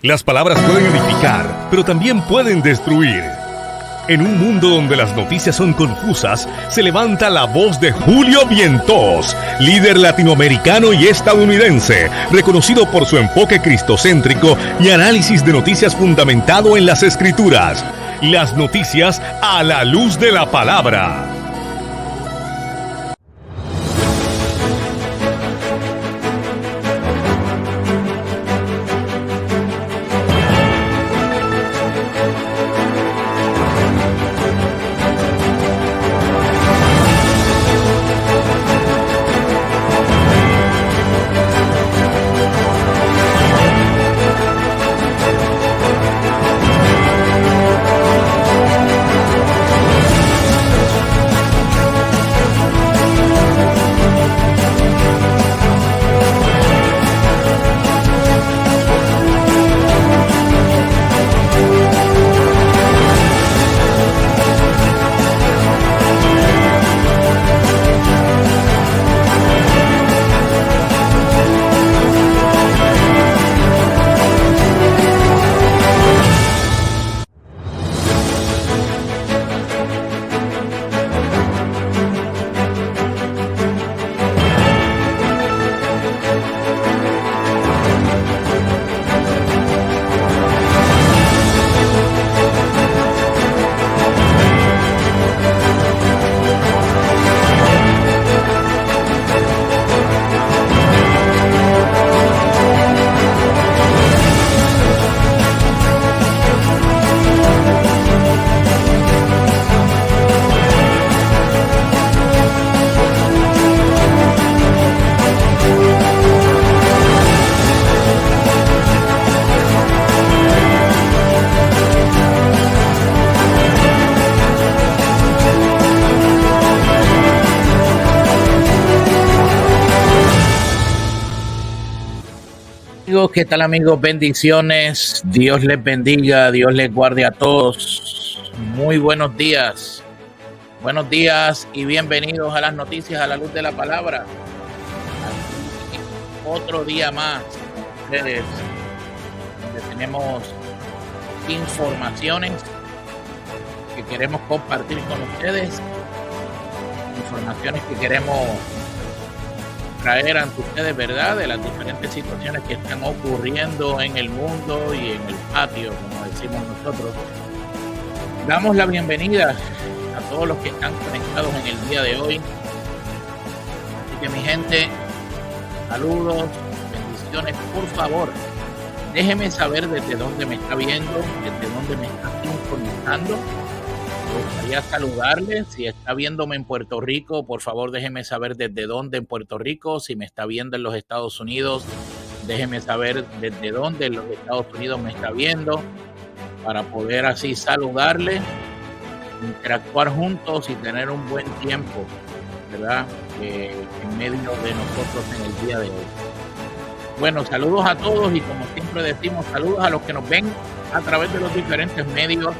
Las palabras pueden edificar, pero también pueden destruir. En un mundo donde las noticias son confusas, se levanta la voz de Julio Vientos, líder latinoamericano y estadounidense, reconocido por su enfoque cristocéntrico y análisis de noticias fundamentado en las Escrituras. Las noticias a la luz de la palabra. ¿Qué tal, amigos? Bendiciones. Dios les bendiga, Dios les guarde a todos. Muy buenos días. Buenos días y bienvenidos a las noticias a la luz de la palabra. Otro día más, ustedes, donde tenemos informaciones que queremos compartir con ustedes, informaciones que queremos traer ante ustedes, ¿verdad?, de las diferentes situaciones que están ocurriendo en el mundo y en el patio, como decimos nosotros. Damos la bienvenida a todos los que están conectados en el día de hoy. Así que, mi gente, saludos, bendiciones. Por favor, déjeme saber desde dónde me está viendo, desde dónde me está sintonizando. Me gustaría saludarle. Si está viéndome en Puerto Rico, por favor déjeme saber desde dónde en Puerto Rico. Si me está viendo en los Estados Unidos, déjeme saber desde dónde en los Estados Unidos me está viendo, para poder así saludarle, interactuar juntos y tener un buen tiempo, ¿verdad?, en medio de nosotros en el día de hoy. Bueno, saludos a todos y, como siempre decimos, saludos a los que nos ven a través de los diferentes medios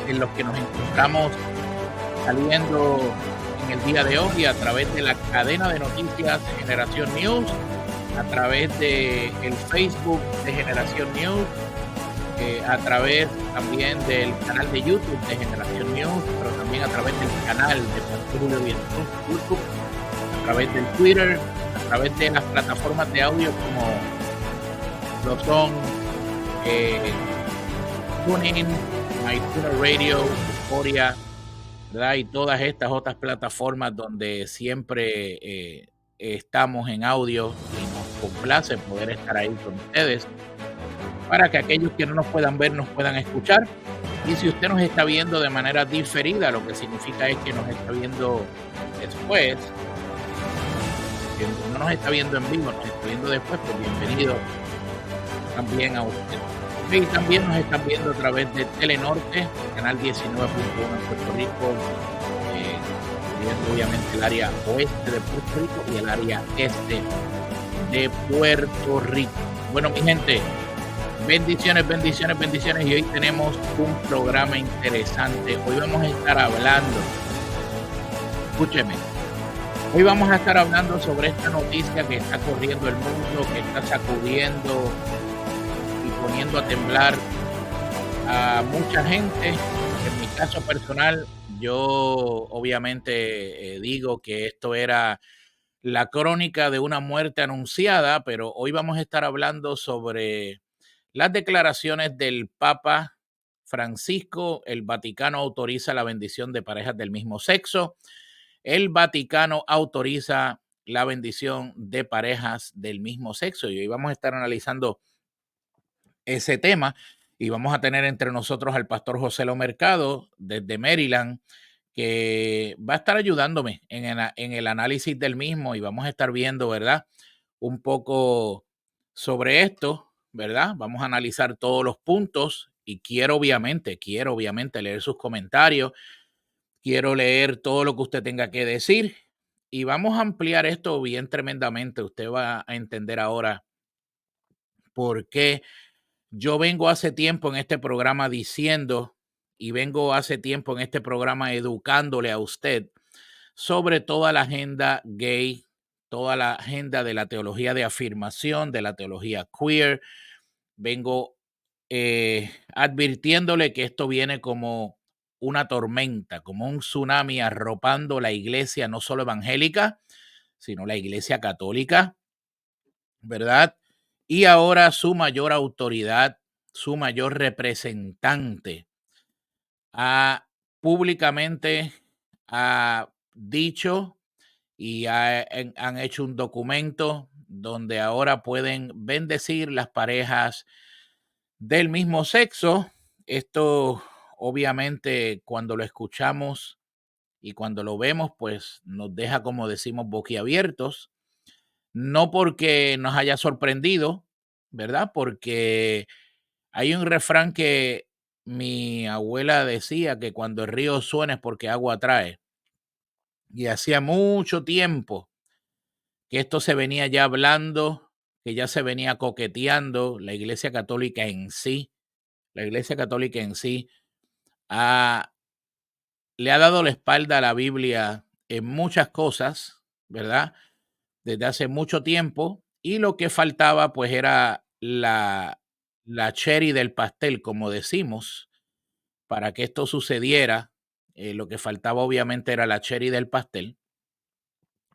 en los que nos encontramos saliendo en el día de hoy, a través de la cadena de noticias Generación News, a través de el Facebook de Generación News, a través también del canal de YouTube de Generación News, pero también a través del canal de Pastor Julio Vientos YouTube, a través del Twitter, a través de las plataformas de audio como lo son TuneIn, MyTuner Radio, Euforia, ¿verdad?, y todas estas otras plataformas donde siempre estamos en audio, y nos complace poder estar ahí con ustedes, para que aquellos que no nos puedan ver nos puedan escuchar. Y si usted nos está viendo de manera diferida, lo que significa es que nos está viendo después, que no nos está viendo en vivo, nos está viendo después, pues bienvenido también a usted. Y también nos están viendo a través de Telenorte, canal 19.1 en Puerto Rico, obviamente el área oeste de Puerto Rico y el área este de Puerto Rico. Bueno, mi gente, bendiciones, bendiciones, bendiciones. Y hoy tenemos un programa interesante. Hoy vamos a estar hablando, escúcheme, hoy vamos a estar hablando sobre esta noticia que está corriendo el mundo, que está sacudiendo y poniendo a temblar a mucha gente. En mi caso personal, yo obviamente digo que esto era la crónica de una muerte anunciada, pero hoy vamos a estar hablando sobre las declaraciones del Papa Francisco. El Vaticano autoriza la bendición de parejas del mismo sexo. El Vaticano autoriza la bendición de parejas del mismo sexo. Y hoy vamos a estar analizando ese tema y vamos a tener entre nosotros al pastor José Lo Mercado desde Maryland, que va a estar ayudándome en el análisis del mismo y vamos a estar viendo, ¿verdad? Un poco sobre esto, ¿verdad? Vamos a analizar todos los puntos y quiero obviamente leer sus comentarios, quiero leer todo lo que usted tenga que decir y vamos a ampliar esto bien tremendamente. Usted va a entender ahora por qué yo vengo hace tiempo en este programa diciendo y vengo hace tiempo en este programa educándole a usted sobre toda la agenda gay, toda la agenda de la teología de afirmación, de la teología queer. Vengo advirtiéndole que esto viene como una tormenta, como un tsunami arropando la iglesia, no solo evangélica, sino la iglesia católica, ¿verdad? Y ahora su mayor autoridad, su mayor representante, ha públicamente ha dicho y han hecho un documento donde ahora pueden bendecir las parejas del mismo sexo. Esto obviamente cuando lo escuchamos y cuando lo vemos, pues nos deja, como decimos, boquiabiertos. No porque nos haya sorprendido, ¿verdad? Porque hay un refrán que mi abuela decía que cuando el río suena es porque agua trae. Y hacía mucho tiempo que esto se venía ya hablando, que ya se venía coqueteando. La Iglesia Católica en sí, la Iglesia Católica en sí ha, le ha dado la espalda a la Biblia en muchas cosas, ¿verdad? Desde hace mucho tiempo y lo que faltaba pues era la cherry del pastel, como decimos, para que esto sucediera. Lo que faltaba obviamente era la cherry del pastel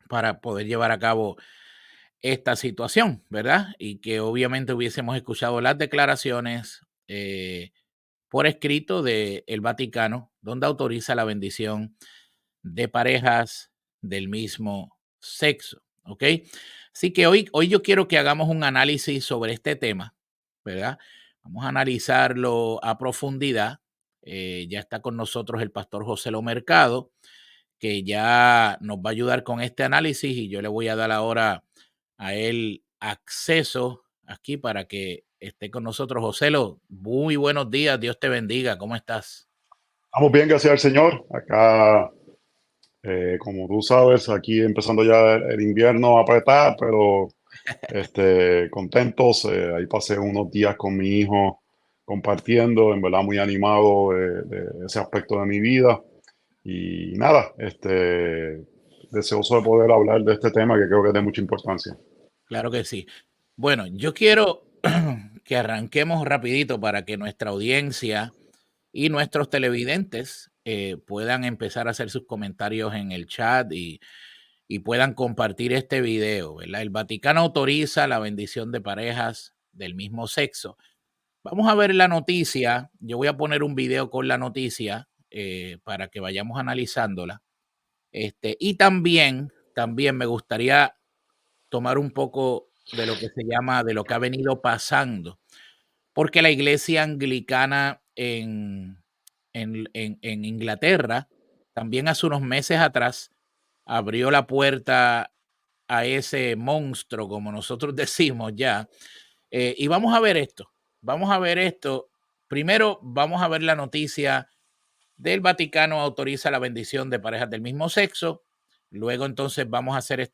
para poder llevar a cabo esta situación, ¿verdad? Y que obviamente hubiésemos escuchado las declaraciones por escrito del Vaticano, donde autoriza la bendición de parejas del mismo sexo, ¿ok? Así que hoy yo quiero que hagamos un análisis sobre este tema, ¿verdad? Vamos a analizarlo a profundidad. Ya está con nosotros el pastor José Lo Mercado, que ya nos va a ayudar con este análisis y yo le voy a dar ahora a él acceso aquí para que esté con nosotros. José Lo, muy buenos días, Dios te bendiga, ¿cómo estás? Vamos bien, gracias al Señor. Acá, como tú sabes, aquí empezando ya el invierno a apretar, pero contentos. Ahí pasé unos días con mi hijo compartiendo, en verdad muy animado de ese aspecto de mi vida. Y nada, deseoso de poder hablar de este tema que creo que es de mucha importancia. Claro que sí. Bueno, yo quiero que arranquemos rapidito para que nuestra audiencia y nuestros televidentes puedan empezar a hacer sus comentarios en el chat y puedan compartir este video, ¿verdad? El Vaticano autoriza la bendición de parejas del mismo sexo. Vamos a ver la noticia. Yo voy a poner un video con la noticia para que vayamos analizándola. Y también me gustaría tomar un poco de lo que se llama, de lo que ha venido pasando, porque la iglesia anglicana en Inglaterra, también hace unos meses atrás, abrió la puerta a ese monstruo, como nosotros decimos ya. Y vamos a ver esto. Primero vamos a ver la noticia del Vaticano autoriza la bendición de parejas del mismo sexo. Luego entonces vamos a hacer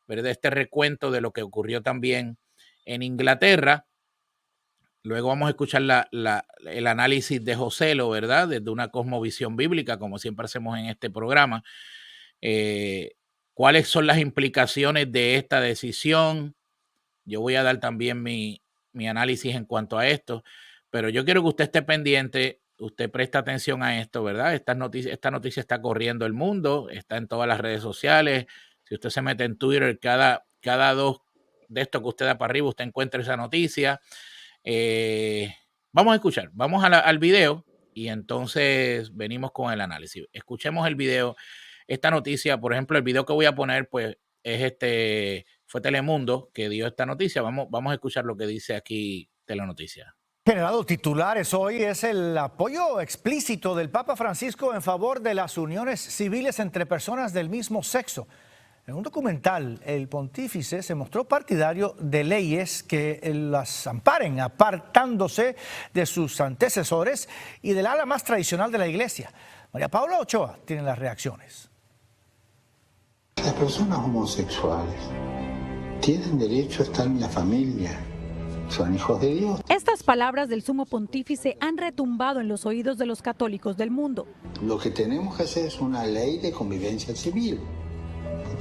¿verdad? Este recuento de lo que ocurrió también en Inglaterra. Luego vamos a escuchar el análisis de José Lo, ¿verdad? Desde una cosmovisión bíblica, como siempre hacemos en este programa. ¿Cuáles son las implicaciones de esta decisión? Yo voy a dar también mi mi análisis en cuanto a esto, pero yo quiero que usted esté pendiente, usted presta atención a esto, ¿verdad? Esta noticia está corriendo el mundo, está en todas las redes sociales. Si usted se mete en Twitter, cada dos de estos que usted da para arriba, usted encuentra esa noticia. Vamos a escuchar, vamos al video y entonces venimos con el análisis. Escuchemos el video. Esta noticia, por ejemplo, el video que voy a poner, pues fue Telemundo que dio esta noticia. Vamos a escuchar lo que dice aquí Telenoticia. Generado titulares hoy es el apoyo explícito del Papa Francisco en favor de las uniones civiles entre personas del mismo sexo. En un documental, el pontífice se mostró partidario de leyes que las amparen, apartándose de sus antecesores y del ala más tradicional de la Iglesia. María Paula Ochoa tiene las reacciones. Las personas homosexuales tienen derecho a estar en la familia. Son hijos de Dios. Estas palabras del sumo pontífice han retumbado en los oídos de los católicos del mundo. Lo que tenemos que hacer es una ley de convivencia civil.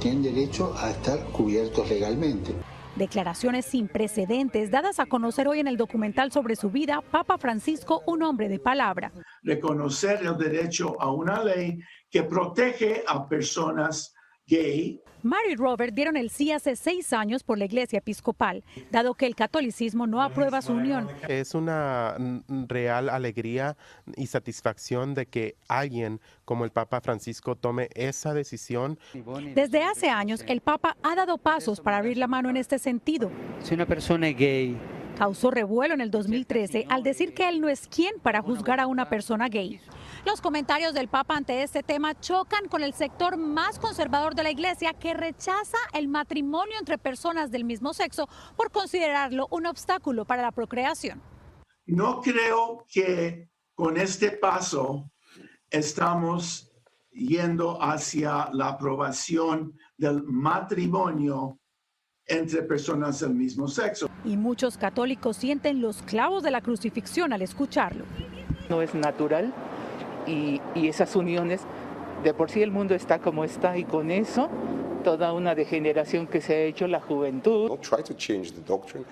Tienen derecho a estar cubiertos legalmente. Declaraciones sin precedentes dadas a conocer hoy en el documental sobre su vida, Papa Francisco, un hombre de palabra. Reconocer el derecho a una ley que protege a personas gay. Mary y Robert dieron el sí hace 6 años por la Iglesia Episcopal, dado que el catolicismo no aprueba su unión. Es una real alegría y satisfacción de que alguien como el Papa Francisco tome esa decisión. Desde hace años, el Papa ha dado pasos para abrir la mano en este sentido. Si una persona es gay, causó revuelo en el 2013 al decir que él no es quien para juzgar a una persona gay. Los comentarios del Papa ante este tema chocan con el sector más conservador de la Iglesia, que rechaza el matrimonio entre personas del mismo sexo por considerarlo un obstáculo para la procreación. No creo que con este paso estamos yendo hacia la aprobación del matrimonio entre personas del mismo sexo. Y muchos católicos sienten los clavos de la crucifixión al escucharlo. no es natural y esas uniones, de por sí el mundo está como está y con eso toda una degeneración que se ha hecho la juventud.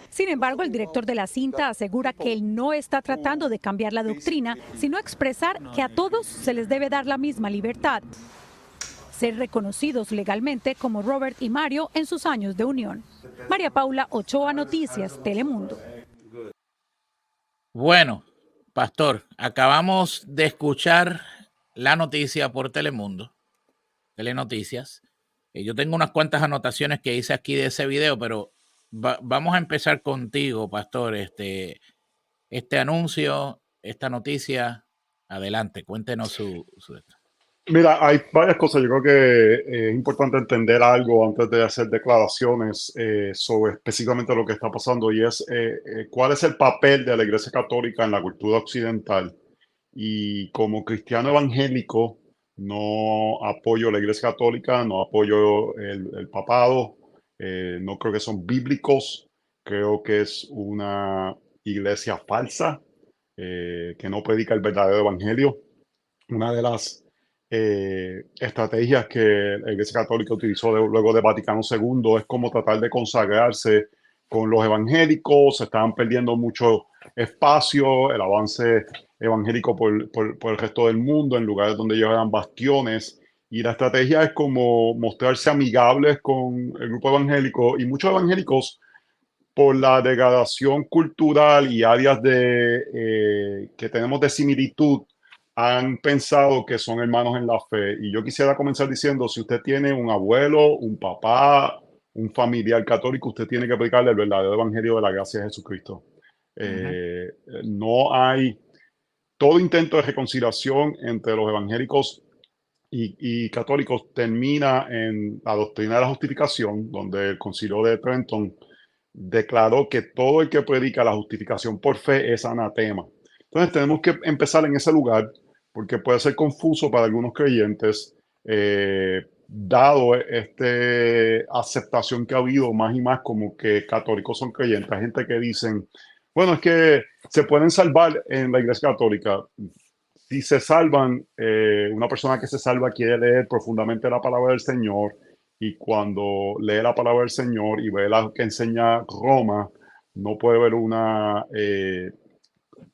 Sin embargo, el director de la cinta asegura que él no está tratando de cambiar la doctrina, sino expresar que a todos se les debe dar la misma libertad, ser reconocidos legalmente como Robert y Mario en sus años de unión. María Paula Ochoa, Noticias, Telemundo. Bueno, pastor, acabamos de escuchar la noticia por Telemundo, Telenoticias. Yo tengo unas cuantas anotaciones que hice aquí de ese video, pero vamos a empezar contigo, pastor. Este anuncio, esta noticia, adelante, cuéntenos su... Mira, hay varias cosas. Yo creo que es importante entender algo antes de hacer declaraciones sobre específicamente lo que está pasando, y es cuál es el papel de la Iglesia Católica en la cultura occidental. Y como cristiano evangélico, no apoyo la Iglesia Católica, no apoyo el papado, no creo que son bíblicos, creo que es una iglesia falsa que no predica el verdadero evangelio. Una de las estrategias que la Iglesia Católica utilizó luego de Vaticano II es como tratar de consagrarse con los evangélicos. Se estaban perdiendo mucho espacio, el avance evangélico por el resto del mundo en lugares donde ellos eran bastiones, y la estrategia es como mostrarse amigables con el grupo evangélico, y muchos evangélicos, por la degradación cultural y áreas que tenemos de similitud, han pensado que son hermanos en la fe. Y yo quisiera comenzar diciendo, si usted tiene un abuelo, un papá, un familiar católico, usted tiene que predicarle el verdadero evangelio de la gracia de Jesucristo. No hay todo intento de reconciliación entre los evangélicos y católicos termina en la doctrina de la justificación, donde el Concilio de Trenton declaró que todo el que predica la justificación por fe es anatema. Entonces tenemos que empezar en ese lugar, porque puede ser confuso para algunos creyentes, dado esta aceptación que ha habido más y más como que católicos son creyentes. Hay gente que dicen, bueno, es que se pueden salvar en la Iglesia Católica. Si se salvan, una persona que se salva quiere leer profundamente la palabra del Señor, y cuando lee la palabra del Señor y ve la que enseña Roma, no puede haber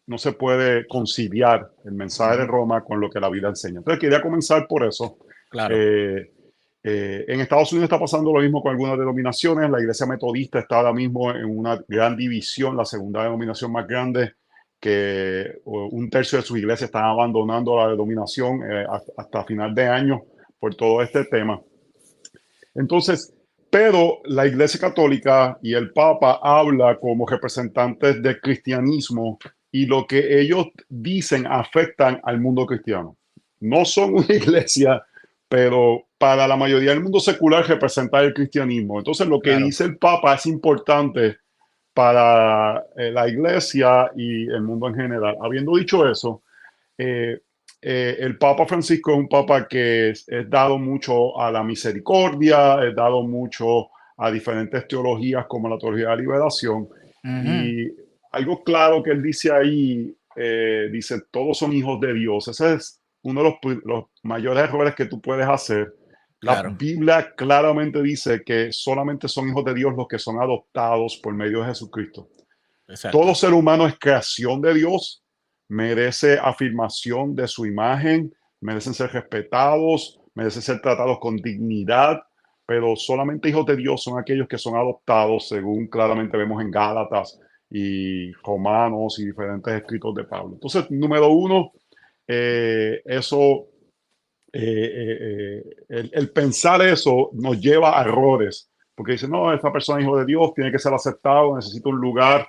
no se puede conciliar el mensaje de Roma con lo que la Biblia enseña. Entonces quería comenzar por eso. Claro. En Estados Unidos está pasando lo mismo con algunas denominaciones. La Iglesia Metodista está ahora mismo en una gran división, la segunda denominación más grande, que un tercio de sus iglesias están abandonando la denominación hasta final de año por todo este tema. Entonces, pero la Iglesia Católica y el Papa habla como representantes del cristianismo y lo que ellos dicen afectan al mundo cristiano. No son una iglesia, pero para la mayoría del mundo secular representa el cristianismo. Entonces, lo que Claro. dice el Papa es importante para la iglesia y el mundo en general. Habiendo dicho eso, el Papa Francisco es un papa que es dado mucho a la misericordia, es dado mucho a diferentes teologías como la teología de la liberación. Y algo claro que él dice ahí, dice, todos son hijos de Dios. Ese es uno de los mayores errores que tú puedes hacer. Claro. La Biblia claramente dice que solamente son hijos de Dios los que son adoptados por medio de Jesucristo. Exacto. Todo ser humano es creación de Dios, merece afirmación de su imagen, merecen ser respetados, merecen ser tratados con dignidad, pero solamente hijos de Dios son aquellos que son adoptados, según claramente vemos en Gálatas y Romanos y diferentes escritos de Pablo. Entonces, número uno, el pensar eso nos lleva a errores, porque dice, no, esta persona es hijo de Dios, tiene que ser aceptado, necesita un lugar.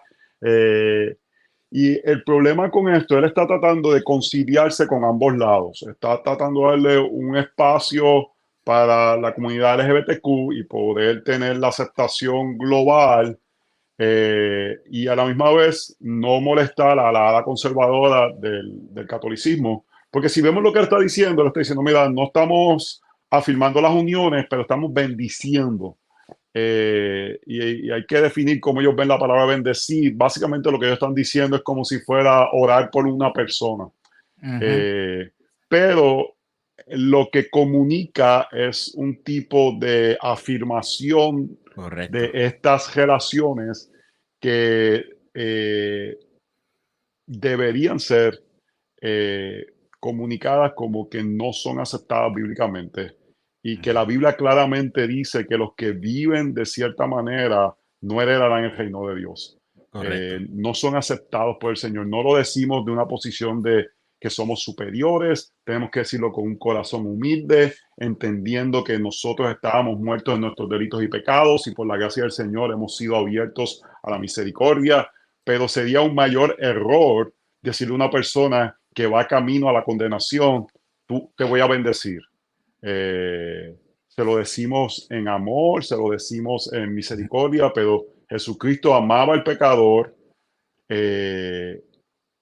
Y el problema con esto, él está tratando de conciliarse con ambos lados. Está tratando de darle un espacio para la comunidad LGBTQ y poder tener la aceptación global y a la misma vez no molestar a la ala conservadora del catolicismo. Porque si vemos lo que él está diciendo, mira, no estamos afirmando las uniones, pero estamos bendiciendo. Y hay que definir cómo ellos ven la palabra bendecir. Básicamente lo que ellos están diciendo es como si fuera orar por una persona. Pero lo que comunica es un tipo de afirmación Correcto. de estas relaciones que deberían ser comunicadas como que no son aceptadas bíblicamente y que la Biblia claramente dice que los que viven de cierta manera no heredarán el reino de Dios. No son aceptados por el Señor. No lo decimos de una posición de que somos superiores, tenemos que decirlo con un corazón humilde, entendiendo que nosotros estábamos muertos en nuestros delitos y pecados y por la gracia del Señor hemos sido abiertos a la misericordia, pero sería un mayor error decirle a una persona que va camino a la condenación, tú te voy a bendecir. Se lo decimos en amor, se lo decimos en misericordia, pero Jesucristo amaba al pecador,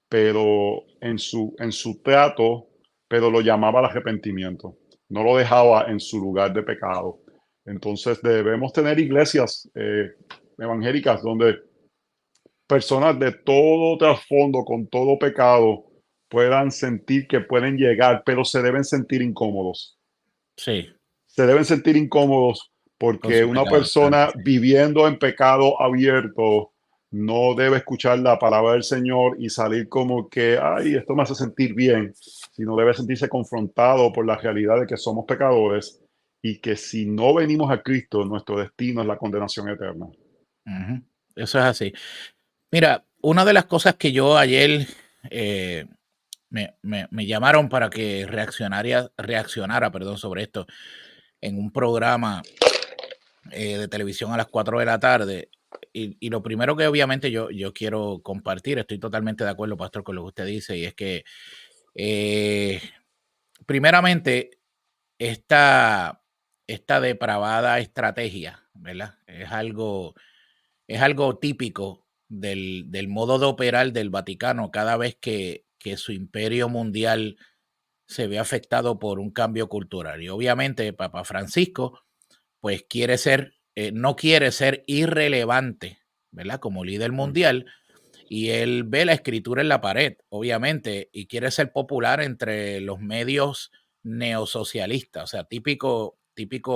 pero en su trato, pero lo llamaba al arrepentimiento. No lo dejaba en su lugar de pecado. Entonces debemos tener iglesias evangélicas donde personas de todo trasfondo, con todo pecado, puedan sentir que pueden llegar, pero se deben sentir incómodos. Sí. Se deben sentir incómodos porque una pecado, persona sí. viviendo en pecado abierto no debe escuchar la palabra del Señor y salir como que, ay, esto me hace sentir bien, sino debe sentirse confrontado por la realidad de que somos pecadores y que si no venimos a Cristo, nuestro destino es la condenación eterna. Eso es así. Mira, una de las cosas que yo ayer me llamaron para que reaccionara, perdón, sobre esto en un programa de televisión a las 4 de la tarde. Y lo primero que obviamente yo quiero compartir, estoy totalmente de acuerdo, pastor, con lo que usted dice, y es que primeramente esta depravada estrategia, ¿verdad? Es algo típico del modo de operar del Vaticano cada vez que su imperio mundial se ve afectado por un cambio cultural. Y obviamente Papa Francisco pues no quiere ser irrelevante, ¿verdad? Como líder mundial, y él ve la escritura en la pared, obviamente, y quiere ser popular entre los medios neosocialistas, o sea, típico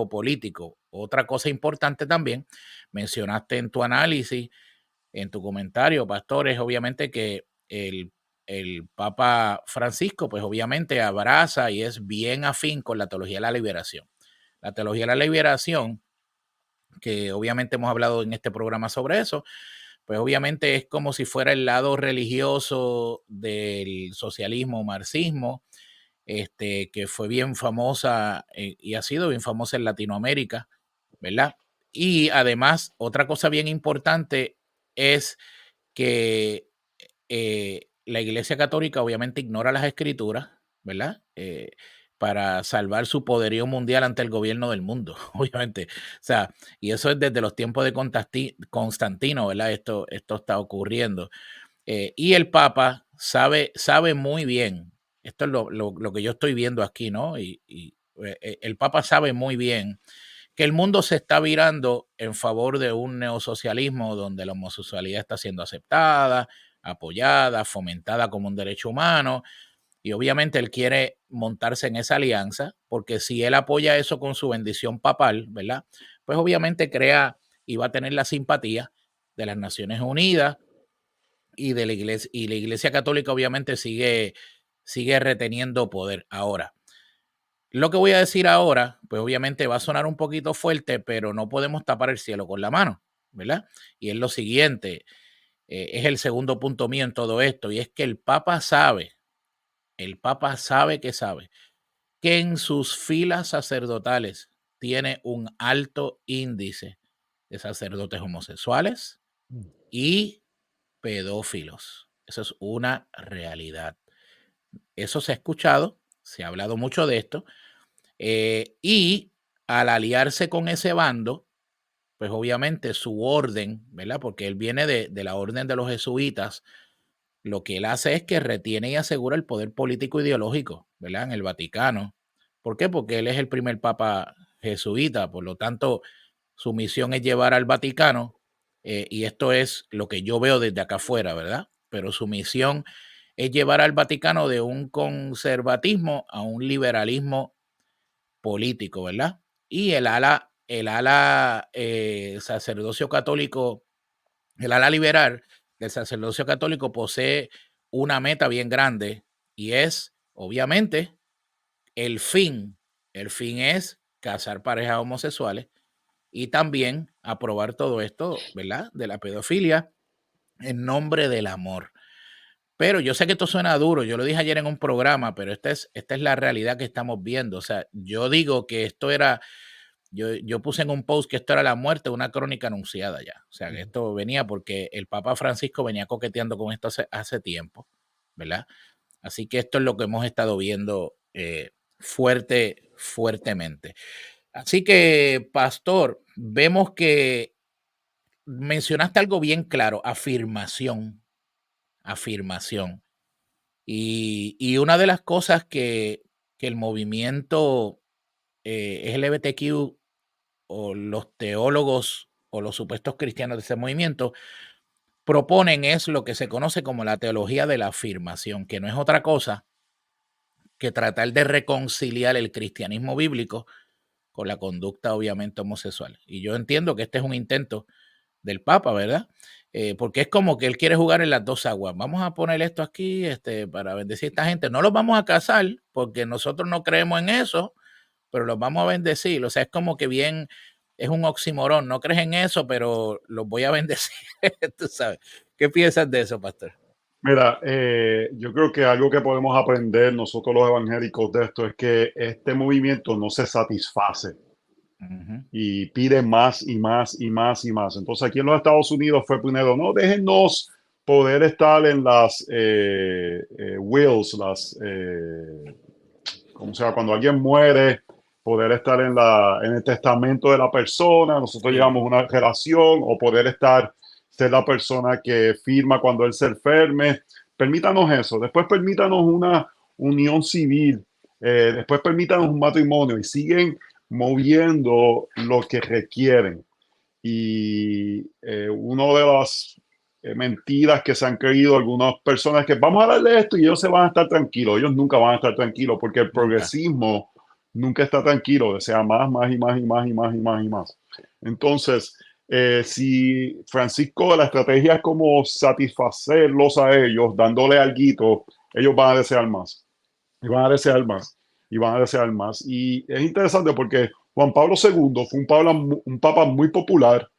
político. Otra cosa importante también, mencionaste en tu análisis en tu comentario, pastor, es obviamente que el Papa Francisco, pues obviamente abraza y es bien afín con la teología de la liberación. La teología de la liberación, que obviamente hemos hablado en este programa sobre eso, pues obviamente es como si fuera el lado religioso del socialismo, marxismo, que fue bien famosa y ha sido bien famosa en Latinoamérica, ¿verdad? Y además, otra cosa bien importante es que la Iglesia Católica obviamente ignora las escrituras, ¿verdad? Para salvar su poderío mundial ante el gobierno del mundo, obviamente. O sea, y eso es desde los tiempos de Constantino, ¿verdad? Esto está ocurriendo. Y el Papa sabe muy bien, esto es lo que yo estoy viendo aquí, ¿no? Y el Papa sabe muy bien que el mundo se está virando en favor de un neosocialismo donde la homosexualidad está siendo aceptada, apoyada, fomentada como un derecho humano. Y obviamente él quiere montarse en esa alianza, porque si él apoya eso con su bendición papal, ¿verdad? Pues obviamente crea y va a tener la simpatía de las Naciones Unidas y de la Iglesia, y la Iglesia Católica obviamente sigue reteniendo poder. Ahora, lo que voy a decir ahora, pues obviamente va a sonar un poquito fuerte, pero no podemos tapar el cielo con la mano, ¿verdad? Y es lo siguiente, es el segundo punto mío en todo esto, y es que el Papa sabe que en sus filas sacerdotales tiene un alto índice de sacerdotes homosexuales y pedófilos. Eso es una realidad. Eso se ha escuchado, se ha hablado mucho de esto, y al aliarse con ese bando, pues obviamente su orden, ¿verdad? Porque él viene de la orden de los jesuitas, lo que él hace es que retiene y asegura el poder político ideológico, ¿verdad? En el Vaticano. ¿Por qué? Porque él es el primer papa jesuita, por lo tanto, su misión es llevar al Vaticano, y esto es lo que yo veo desde acá afuera, ¿verdad? Pero su misión es llevar al Vaticano de un conservatismo a un liberalismo político, ¿verdad? Y el ala sacerdocio católico, el ala liberal del sacerdocio católico posee una meta bien grande y es, obviamente, el fin. El fin es casar parejas homosexuales y también aprobar todo esto, ¿verdad? De la pedofilia en nombre del amor. Pero yo sé que esto suena duro, yo lo dije ayer en un programa, pero esta es la realidad que estamos viendo. O sea, yo digo que esto era, yo puse en un post que esto era la muerte de una crónica anunciada ya. O sea, que esto venía porque el Papa Francisco venía coqueteando con esto hace tiempo, ¿verdad? Así que esto es lo que hemos estado viendo fuertemente. Así que, pastor, vemos que mencionaste algo bien claro, afirmación. Y una de las cosas que el movimiento LGBTQ o los teólogos o los supuestos cristianos de ese movimiento proponen es lo que se conoce como la teología de la afirmación, que no es otra cosa que tratar de reconciliar el cristianismo bíblico con la conducta obviamente homosexual. Y yo entiendo que este es un intento del Papa, ¿verdad? Porque es como que él quiere jugar en las dos aguas. Vamos a poner esto aquí para bendecir a esta gente. No los vamos a casar porque nosotros no creemos en eso, pero los vamos a bendecir. O sea, es como que bien, es un oxímoron. No crees en eso, pero los voy a bendecir. Tú sabes. ¿Qué piensas de eso, pastor? Mira, yo creo que algo que podemos aprender nosotros los evangélicos de esto es que este movimiento no se satisface y pide más y más y más y más. Entonces aquí en los Estados Unidos fue primero, no, déjennos poder estar en las wills, como sea, cuando alguien muere, poder estar en el testamento de la persona, nosotros llevamos una relación, o poder ser la persona que firma cuando él se enferme. Permítanos eso, después permítanos una unión civil, después permítanos un matrimonio, y siguen moviendo lo que requieren. Y una de las mentiras que se han creído algunas personas es que vamos a darle esto y ellos se van a estar tranquilos. Ellos nunca van a estar tranquilos porque el progresismo nunca está tranquilo, desea más, más y más y más y más y más y más. Entonces, si Francisco, la estrategia es como satisfacerlos a ellos, dándole alguito, ellos van a desear más, y van a desear más, y van a desear más. Y es interesante porque Juan Pablo II fue un papa muy popular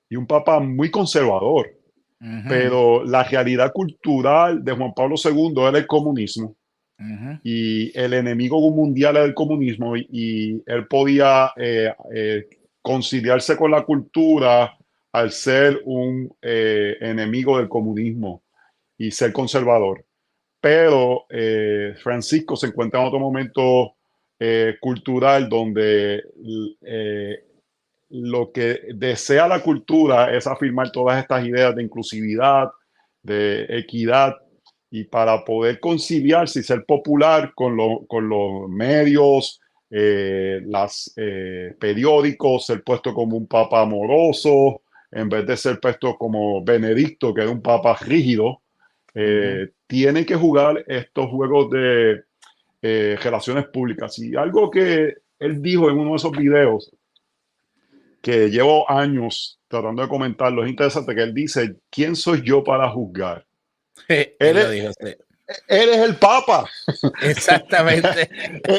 y un papa muy conservador, pero la realidad cultural de Juan Pablo II era el comunismo. Y el enemigo mundial era el comunismo y él podía conciliarse con la cultura al ser un enemigo del comunismo y ser conservador. Pero Francisco se encuentra en otro momento cultural donde lo que desea la cultura es afirmar todas estas ideas de inclusividad, de equidad, y para poder conciliarse y ser popular con los medios, periódicos, ser puesto como un papa amoroso, en vez de ser puesto como Benedicto, que era un papa rígido, tiene que jugar estos juegos de relaciones públicas. Y algo que él dijo en uno de esos videos, que llevo años tratando de comentarlo, es interesante que él dice: ¿quién soy yo para juzgar? Él lo dijo, sí. Él es el Papa. Exactamente.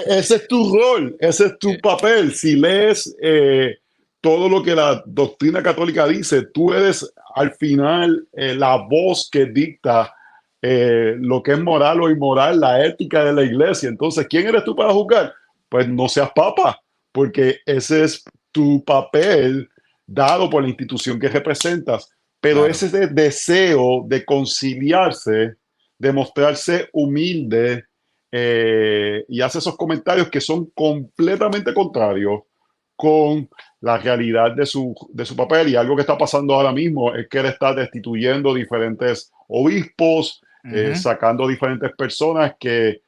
Ese es tu rol, ese es tu papel. Si lees todo lo que la doctrina católica dice, tú eres al final la voz que dicta lo que es moral o inmoral, la ética de la iglesia. Entonces, ¿quién eres tú para juzgar? Pues no seas papa, porque ese es tu papel dado por la institución que representas. Pero Claro. ese deseo de conciliarse, de mostrarse humilde, y hace esos comentarios que son completamente contrarios con la realidad de su papel. Y algo que está pasando ahora mismo es que él está destituyendo diferentes obispos, sacando diferentes personas que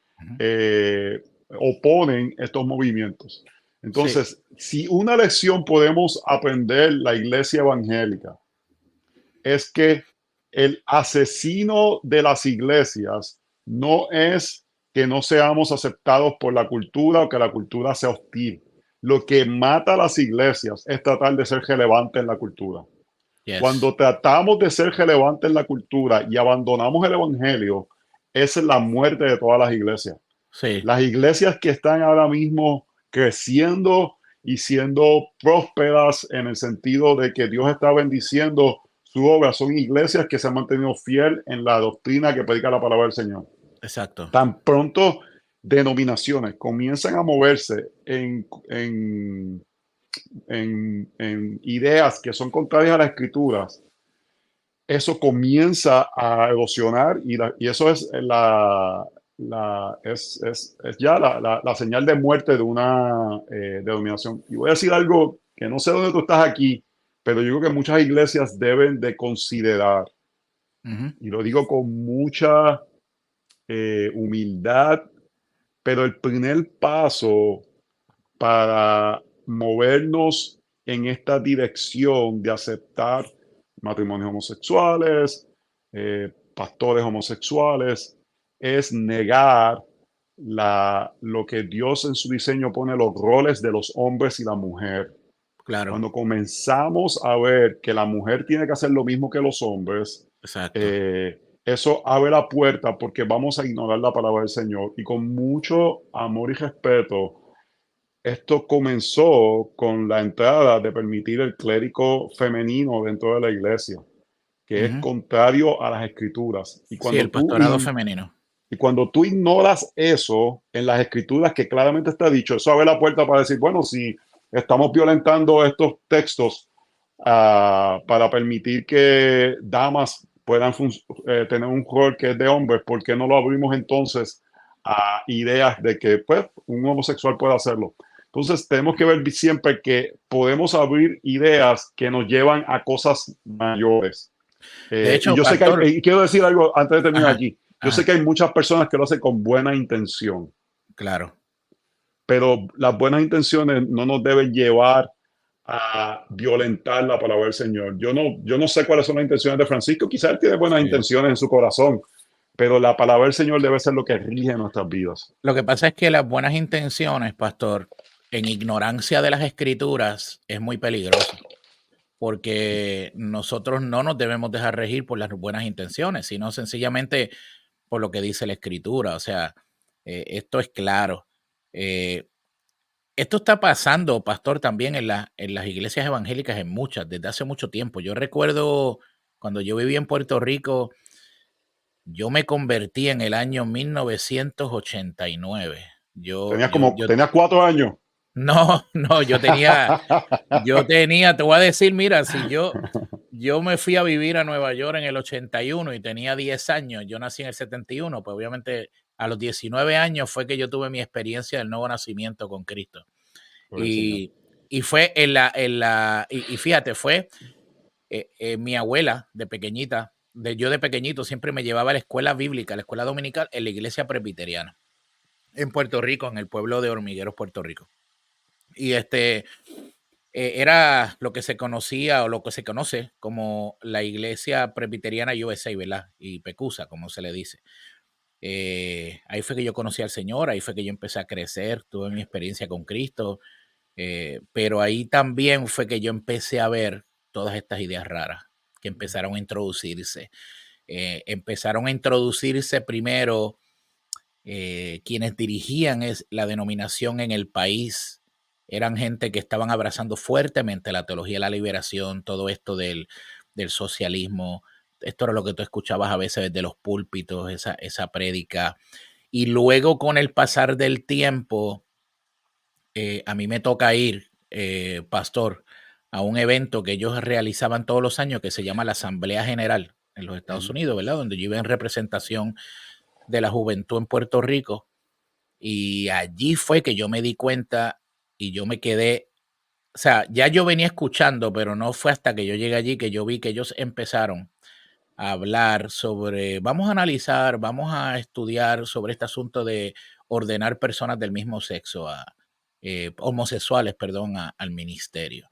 oponen estos movimientos. Entonces, si una lección podemos aprender la iglesia evangélica es que el asesino de las iglesias no es que no seamos aceptados por la cultura o que la cultura sea hostil. Lo que mata a las iglesias es tratar de ser relevante en la cultura. Yes. Cuando tratamos de ser relevante en la cultura y abandonamos el evangelio, esa es la muerte de todas las iglesias. Sí. Las iglesias que están ahora mismo creciendo y siendo prósperas en el sentido de que Dios está bendiciendo su obra son iglesias que se han mantenido fiel en la doctrina que predica la palabra del Señor. Exacto. Tan pronto denominaciones comienzan a moverse en ideas que son contrarias a las escrituras, eso comienza a erosionar y eso es ya la señal de muerte de una denominación. Y voy a decir algo que no sé dónde tú estás aquí, pero yo creo que muchas iglesias deben de considerar, y lo digo con mucha humildad, pero el primer paso para movernos en esta dirección de aceptar matrimonios homosexuales, pastores homosexuales, es negar lo que Dios en su diseño pone los roles de los hombres y la mujer. Claro. Cuando comenzamos a ver que la mujer tiene que hacer lo mismo que los hombres, eso abre la puerta porque vamos a ignorar la palabra del Señor. Y con mucho amor y respeto, esto comenzó con la entrada de permitir el clérigo femenino dentro de la iglesia, que es contrario a las escrituras. Y cuando el pastorado femenino. Y cuando tú ignoras eso en las escrituras que claramente está dicho, eso abre la puerta para decir, bueno, si estamos violentando estos textos para permitir que damas puedan tener un rol que es de hombres, ¿por qué no lo abrimos entonces a ideas de que pues, un homosexual puede hacerlo? Entonces tenemos que ver siempre que podemos abrir ideas que nos llevan a cosas mayores. De hecho, y yo pastor, sé que quiero decir algo antes de terminar aquí. Yo sé que hay muchas personas que lo hacen con buena intención. Claro. Pero las buenas intenciones no nos deben llevar a violentar la palabra del Señor. Yo no sé cuáles son las intenciones de Francisco. Quizás él tiene buenas intenciones en su corazón, pero la palabra del Señor debe ser lo que rige nuestras vidas. Lo que pasa es que las buenas intenciones, pastor, en ignorancia de las escrituras es muy peligroso. porque nosotros no nos debemos dejar regir por las buenas intenciones, sino sencillamente por lo que dice la Escritura. O sea, esto es claro. Esto está pasando, pastor, también en las iglesias evangélicas, en muchas, desde hace mucho tiempo. Yo recuerdo cuando yo vivía en Puerto Rico, yo me convertí en el año 1989. Tenías 4 años. No, yo tenía, te voy a decir, mira, si yo me fui a vivir a Nueva York en el 81 y tenía 10 años, yo nací en el 71, pues obviamente a los 19 años fue que yo tuve mi experiencia del nuevo nacimiento con Cristo. Y fue y fíjate, fue mi abuela de pequeñita, yo de pequeñito siempre me llevaba a la escuela bíblica, a la escuela dominical en la iglesia presbiteriana, en Puerto Rico, en el pueblo de Hormigueros, Puerto Rico. Y era lo que se conocía o lo que se conoce como la iglesia presbiteriana USA, ¿verdad? Y PECUSA, como se le dice. Ahí fue que yo conocí al Señor, ahí fue que yo empecé a crecer, tuve mi experiencia con Cristo, pero ahí también fue que yo empecé a ver todas estas ideas raras que empezaron a introducirse. Empezaron a introducirse primero quienes dirigían la denominación en el país. Eran gente que estaban abrazando fuertemente la teología de la liberación, todo esto del socialismo. Esto era lo que tú escuchabas a veces desde los púlpitos, esa prédica. Y luego, con el pasar del tiempo, a mí me toca ir, pastor, a un evento que ellos realizaban todos los años que se llama la Asamblea General en los Estados Unidos, ¿verdad? Donde yo iba en representación de la juventud en Puerto Rico. Y allí fue que yo me di cuenta y yo me quedé, o sea, ya yo venía escuchando, pero no fue hasta que yo llegué allí que yo vi que ellos empezaron a hablar sobre, vamos a analizar, vamos a estudiar sobre este asunto de ordenar personas del mismo sexo, homosexuales, perdón, al ministerio.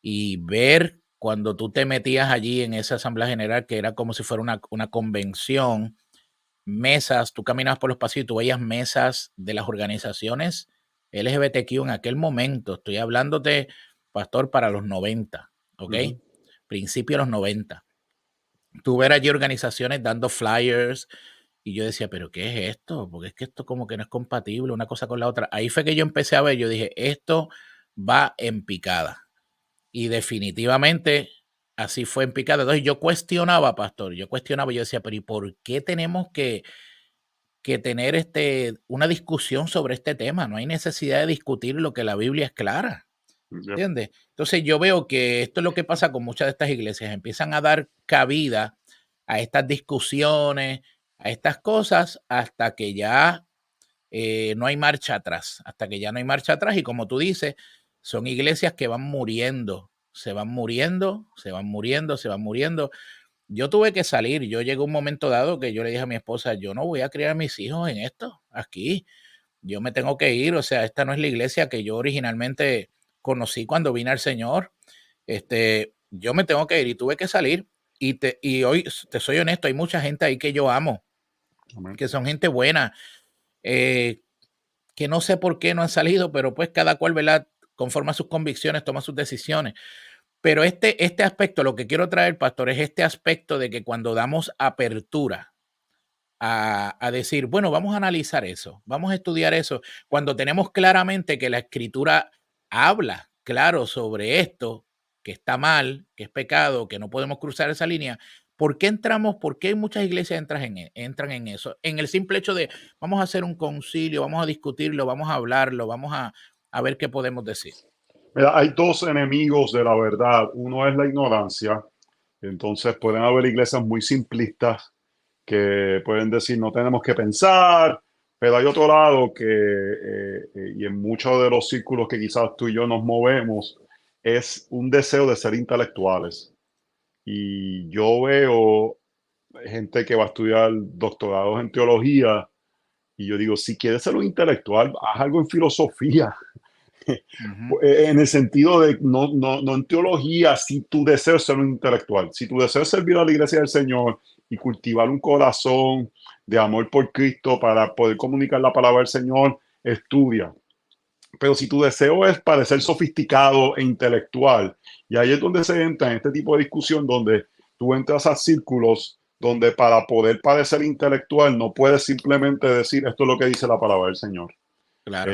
Y ver cuando tú te metías allí en esa asamblea general, que era como si fuera una convención, mesas, tú caminabas por los pasillos y tú veías mesas de las organizaciones LGBTQ en aquel momento. Estoy hablándote, pastor, para los 90, ¿ok? Principio de los 90. Tú ver allí organizaciones dando flyers y yo decía, ¿pero qué es esto? Porque es que esto como que no es compatible una cosa con la otra. Ahí fue que yo empecé a ver, yo dije, esto va en picada. Y definitivamente así fue en picada. Entonces yo cuestionaba, pastor, yo decía, pero ¿y por qué tenemos que tener una discusión sobre este tema? No hay necesidad de discutir lo que la Biblia es clara. ¿Entiendes? Entonces yo veo que esto es lo que pasa con muchas de estas iglesias. Empiezan a dar cabida a estas discusiones, a estas cosas, hasta que ya no hay marcha atrás. Hasta que ya no hay marcha atrás. Y como tú dices, son iglesias que van muriendo. Se van muriendo, se van muriendo, se van muriendo. Yo tuve que salir. Yo llegué a un momento dado que yo le dije a mi esposa, yo no voy a criar a mis hijos en esto, aquí. Yo me tengo que ir. O sea, esta no es la iglesia que yo originalmente conocí cuando vine al Señor. Yo me tengo que ir y tuve que salir. Y hoy, te soy honesto, hay mucha gente ahí que yo amo, que son gente buena, que no sé por qué no han salido, pero pues cada cual, ¿verdad?, conforme a sus convicciones, toma sus decisiones. Pero este aspecto, lo que quiero traer, pastor, es este aspecto de que cuando damos apertura a decir, bueno, vamos a analizar eso, vamos a estudiar eso, cuando tenemos claramente que la Escritura habla claro sobre esto, que está mal, que es pecado, que no podemos cruzar esa línea, ¿por qué muchas iglesias entran en eso? En el simple hecho de, vamos a hacer un concilio, vamos a discutirlo, vamos a hablarlo, vamos a ver qué podemos decir. Mira, hay dos enemigos de la verdad. Uno es la ignorancia. Entonces pueden haber iglesias muy simplistas que pueden decir no tenemos que pensar, pero hay otro lado que, y en muchos de los círculos que quizás tú y yo nos movemos, es un deseo de ser intelectuales. Y yo veo gente que va a estudiar doctorados en teología y yo digo, si quieres ser un intelectual, haz algo en filosofía. En el sentido de no en teología, si tu deseo es ser un intelectual, si tu deseo es servir a la iglesia del Señor y cultivar un corazón de amor por Cristo para poder comunicar la palabra del Señor, estudia. pero si tu deseo es parecer sofisticado e intelectual, y ahí es donde se entra en este tipo de discusión, donde tú entras a círculos donde para poder parecer intelectual no puedes simplemente decir esto es lo que dice la palabra del Señor. Claro.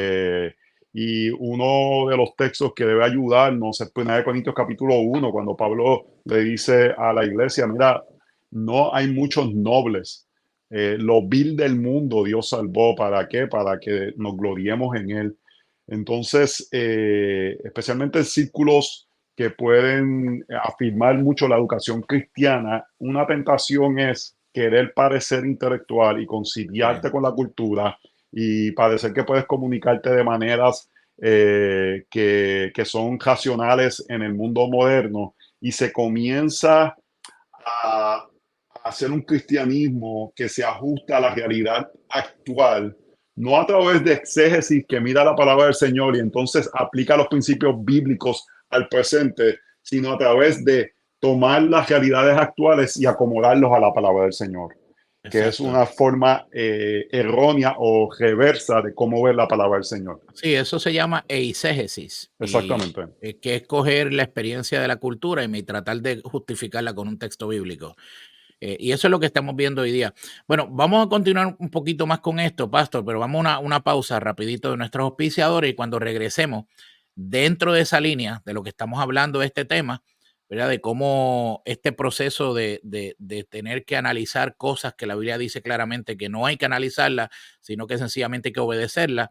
Y uno de los textos que debe ayudarnos es 1 Corintios capítulo 1, cuando Pablo le dice a la iglesia, mira, no hay muchos nobles. Lo vil del mundo Dios salvó. ¿Para qué? Para que nos gloriemos en él. Entonces, especialmente en círculos que pueden afirmar mucho la educación cristiana, una tentación es querer parecer intelectual y conciliarte con la cultura y parecer que puedes comunicarte de maneras que son racionales en el mundo moderno, y se comienza a hacer un cristianismo que se ajusta a la realidad actual, no a través de exégesis que mira la palabra del Señor y entonces aplica los principios bíblicos al presente, sino a través de tomar las realidades actuales y acomodarlos a la palabra del Señor. Exacto. Que es una forma errónea o reversa de cómo ver la palabra del Señor. Sí, eso se llama eisegesis. Exactamente. Que es coger la experiencia de la cultura y tratar de justificarla con un texto bíblico. Y eso es lo que estamos viendo hoy día. Bueno, vamos a continuar un poquito más con esto, Pastor, pero vamos a una pausa rapidito de nuestros auspiciadores, y cuando regresemos, dentro de esa línea de lo que estamos hablando de este tema, ¿verdad? De cómo este proceso de tener que analizar cosas que la Biblia dice claramente que no hay que analizarlas, sino que sencillamente hay que obedecerlas.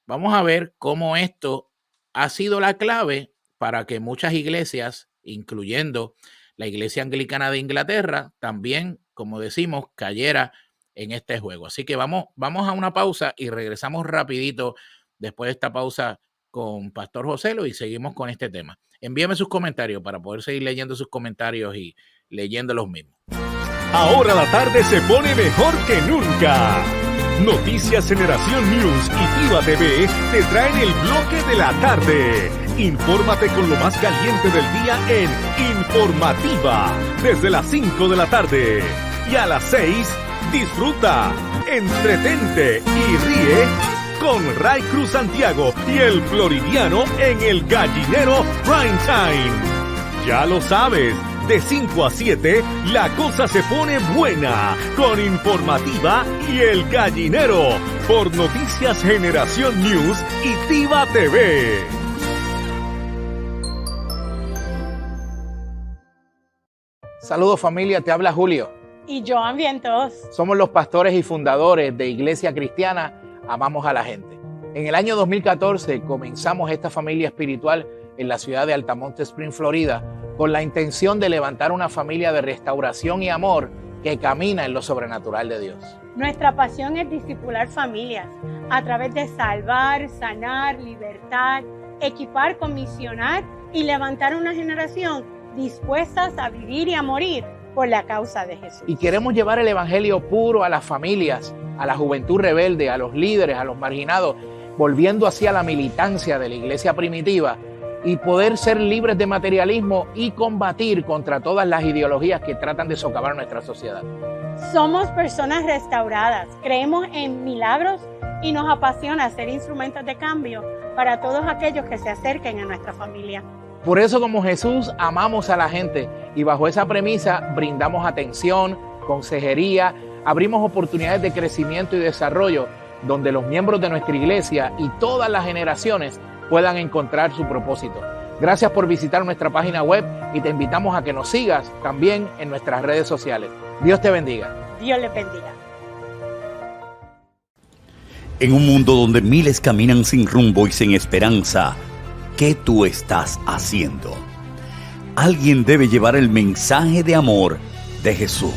Vamos a ver cómo esto ha sido la clave para que muchas iglesias, incluyendo la Iglesia Anglicana de Inglaterra, también, como decimos, cayera en este juego. Así que vamos a una pausa y regresamos rapidito después de esta pausa con Pastor Joselo y seguimos con este tema. Envíame sus comentarios para poder seguir leyendo sus comentarios y leyendo los mismos. Ahora la tarde se pone mejor que nunca. Noticias Generación News y Tiva TV te traen el bloque de la tarde. Infórmate con lo más caliente del día en Informativa, desde las 5 de la tarde. Y a las 6, disfruta, entretente y ríe con Ray Cruz Santiago y el Floridiano en El Gallinero Prime Time. Ya lo sabes, de 5 a 7, la cosa se pone buena con Informativa y El Gallinero por Noticias Generación News y Tiva TV. Saludos familia, te habla Julio. Y Joan Vientos. Somos los pastores y fundadores de Iglesia Cristiana Amamos a la Gente. En el año 2014 comenzamos esta familia espiritual en la ciudad de Altamonte Spring, Florida, con la intención de levantar una familia de restauración y amor que camina en lo sobrenatural de Dios. Nuestra pasión es discipular familias a través de salvar, sanar, libertar, equipar, comisionar y levantar una generación dispuestas a vivir y a morir por la causa de Jesús. Y queremos llevar el evangelio puro a las familias, a la juventud rebelde, a los líderes, a los marginados, volviendo así a la militancia de la iglesia primitiva y poder ser libres de materialismo y combatir contra todas las ideologías que tratan de socavar nuestra sociedad. Somos personas restauradas, creemos en milagros y nos apasiona ser instrumentos de cambio para todos aquellos que se acerquen a nuestra familia. Por eso, como Jesús, amamos a la gente y bajo esa premisa brindamos atención, consejería, abrimos oportunidades de crecimiento y desarrollo donde los miembros de nuestra iglesia y todas las generaciones puedan encontrar su propósito. Gracias por visitar nuestra página web y te invitamos a que nos sigas también en nuestras redes sociales. Dios te bendiga. Dios les bendiga. En un mundo donde miles caminan sin rumbo y sin esperanza, ¿qué tú estás haciendo? Alguien debe llevar el mensaje de amor de Jesús.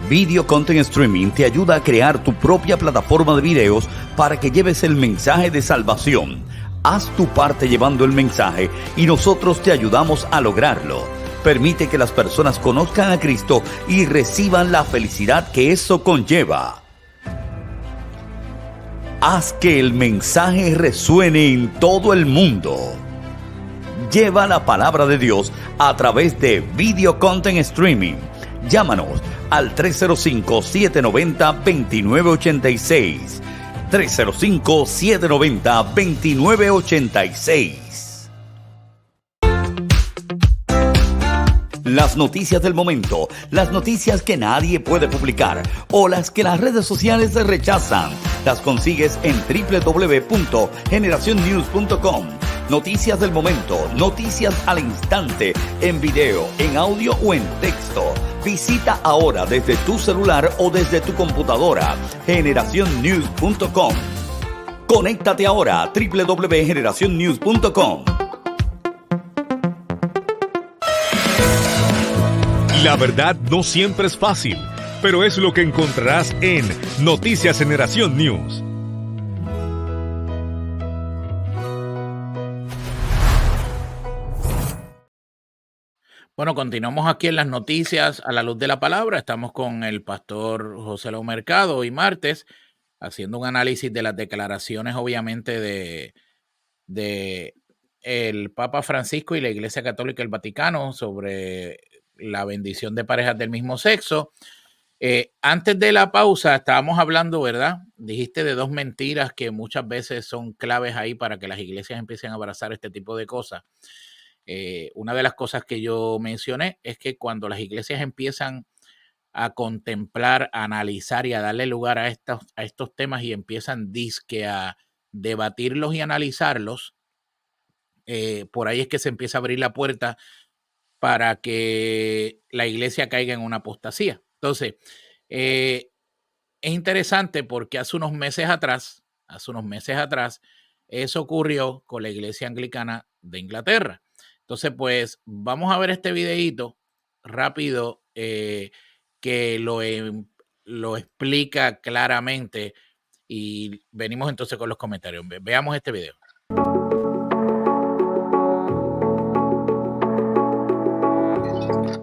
Video Content Streaming te ayuda a crear tu propia plataforma de videos para que lleves el mensaje de salvación. Haz tu parte llevando el mensaje y nosotros te ayudamos a lograrlo. Permite que las personas conozcan a Cristo y reciban la felicidad que eso conlleva. Haz que el mensaje resuene en todo el mundo. Lleva la palabra de Dios a través de Video Content Streaming. Llámanos al 305-790-2986. 305-790-2986. Las noticias del momento, las noticias que nadie puede publicar o las que las redes sociales rechazan, las consigues en www.generacionnews.com. Noticias del momento, noticias al instante, en video, en audio o en texto. Visita ahora desde tu celular o desde tu computadora generacionnews.com. Conéctate ahora a www.generacionnews.com. La verdad no siempre es fácil, pero es lo que encontrarás en Noticias Generación News. Bueno, continuamos aquí en las noticias a la luz de la palabra. Estamos con el pastor José Lau Mercado hoy martes, haciendo un análisis de las declaraciones, obviamente, de el Papa Francisco y la Iglesia Católica del Vaticano sobre la bendición de parejas del mismo sexo. Antes de la pausa estábamos hablando, ¿verdad? Dijiste de 2 mentiras que muchas veces son claves ahí para que las iglesias empiecen a abrazar este tipo de cosas. Una de las cosas que yo mencioné es que cuando las iglesias empiezan a contemplar, a analizar y a darle lugar a estos temas y empiezan dizque a debatirlos y analizarlos, por ahí es que se empieza a abrir la puerta para que la iglesia caiga en una apostasía. Entonces, es interesante porque hace unos meses atrás, eso ocurrió con la iglesia anglicana de Inglaterra. Entonces, pues, vamos a ver este videíto rápido que lo explica claramente y venimos entonces con los comentarios. Veamos este video.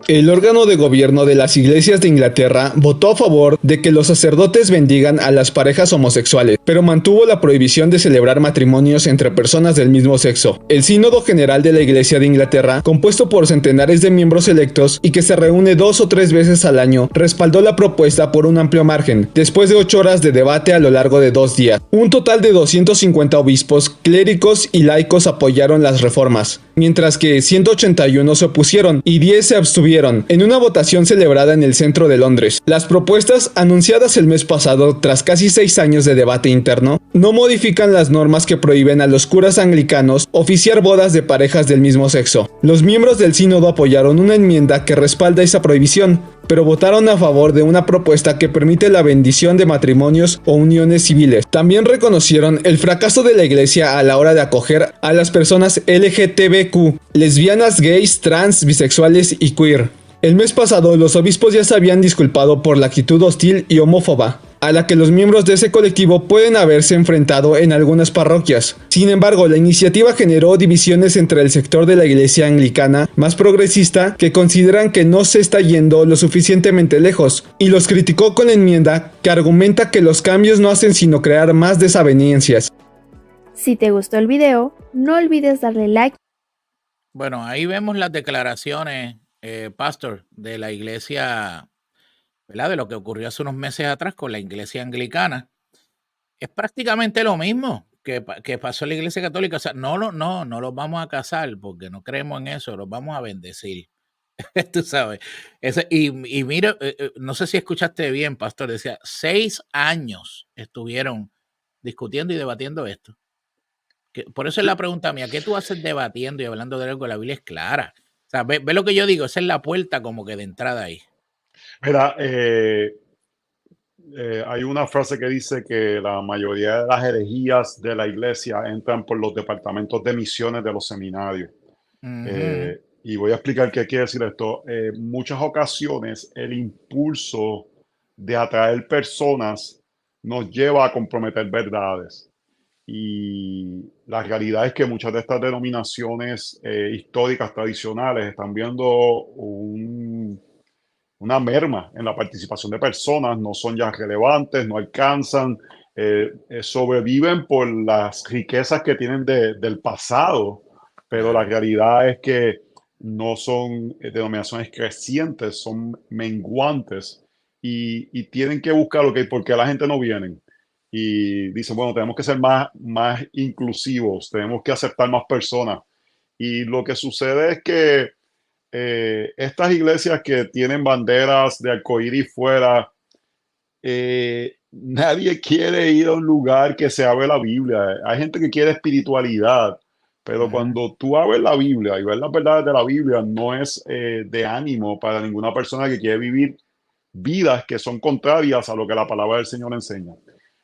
El órgano de gobierno de las iglesias de Inglaterra votó a favor de que los sacerdotes bendigan a las parejas homosexuales, pero mantuvo la prohibición de celebrar matrimonios entre personas del mismo sexo. El Sínodo General de la Iglesia de Inglaterra, compuesto por centenares de miembros electos y que se reúne 2 o 3 veces al año, respaldó la propuesta por un amplio margen, después de 8 horas de debate a lo largo de 2 días. Un total de 250 obispos, clérigos y laicos apoyaron las reformas, mientras que 181 se opusieron y 10 se abstuvieron en una votación celebrada en el centro de Londres. Las propuestas anunciadas el mes pasado, tras casi 6 años de debate interno, no modifican las normas que prohíben a los curas anglicanos oficiar bodas de parejas del mismo sexo. Los miembros del sínodo apoyaron una enmienda que respalda esa prohibición, pero votaron a favor de una propuesta que permite la bendición de matrimonios o uniones civiles. También reconocieron el fracaso de la iglesia a la hora de acoger a las personas LGTBQ, lesbianas, gays, trans, bisexuales y queer. El mes pasado, los obispos ya se habían disculpado por la actitud hostil y homófoba a la que los miembros de ese colectivo pueden haberse enfrentado en algunas parroquias. Sin embargo, la iniciativa generó divisiones entre el sector de la iglesia anglicana más progresista, que consideran que no se está yendo lo suficientemente lejos, y los criticó con la enmienda que argumenta que los cambios no hacen sino crear más desavenencias. Si te gustó el video, no olvides darle like. Bueno, ahí vemos las declaraciones, pastor, de la iglesia, ¿verdad? De lo que ocurrió hace unos meses atrás con la iglesia anglicana. Es prácticamente lo mismo que pasó en la iglesia católica. O sea, no los vamos a casar porque no creemos en eso, los vamos a bendecir. Tú sabes. Y mira, no sé si escuchaste bien, pastor, decía, 6 años estuvieron discutiendo y debatiendo esto. Por eso es la pregunta mía, ¿qué tú haces debatiendo y hablando de algo que la Biblia es clara? O sea, ve lo que yo digo, esa es la puerta como que de entrada ahí. Mira, hay una frase que dice que la mayoría de las herejías de la iglesia entran por los departamentos de misiones de los seminarios. Y voy a explicar qué quiere decir esto. Muchas ocasiones el impulso de atraer personas nos lleva a comprometer verdades. Y la realidad es que muchas de estas denominaciones históricas tradicionales están viendo una merma en la participación de personas, no son ya relevantes, no alcanzan, sobreviven por las riquezas que tienen del pasado, pero la realidad es que no son denominaciones crecientes, son menguantes y tienen que buscar por qué la gente no viene. y dicen, bueno, tenemos que ser más inclusivos, tenemos que aceptar más personas. Y lo que sucede es que estas iglesias que tienen banderas de arcoíris fuera, nadie quiere ir a un lugar que se abre la Biblia. Hay gente que quiere espiritualidad, pero cuando tú abres la Biblia y ves las verdades de la Biblia, no es de ánimo para ninguna persona que quiere vivir vidas que son contrarias a lo que la palabra del Señor enseña.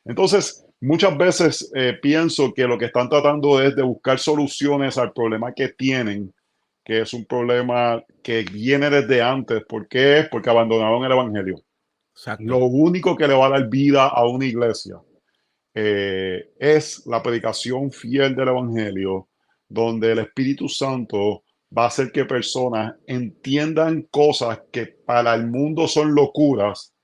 Entonces, muchas veces pienso que lo que están tratando es de buscar soluciones al problema que tienen, que es un problema que viene desde antes. ¿Por qué? Es porque abandonaron el Evangelio. Exacto. Lo único que le va a dar vida a una iglesia es la predicación fiel del Evangelio, donde el Espíritu Santo va a hacer que personas entiendan cosas que para el mundo son locuras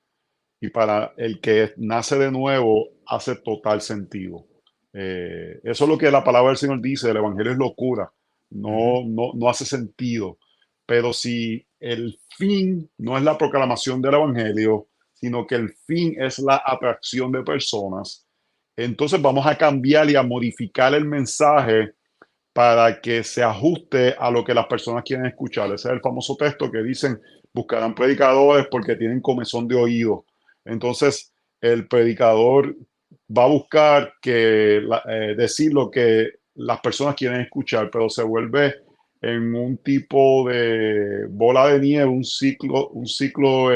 y para el que nace de nuevo hace total sentido. Eso es lo que la palabra del Señor dice, el Evangelio es locura, no hace sentido. Pero si el fin no es la proclamación del Evangelio, sino que el fin es la atracción de personas, entonces vamos a cambiar y a modificar el mensaje para que se ajuste a lo que las personas quieren escuchar. Ese es el famoso texto que dicen, buscarán predicadores porque tienen comezón de oído. Entonces, el predicador va a buscar decir lo que las personas quieren escuchar, pero se vuelve en un tipo de bola de nieve, un ciclo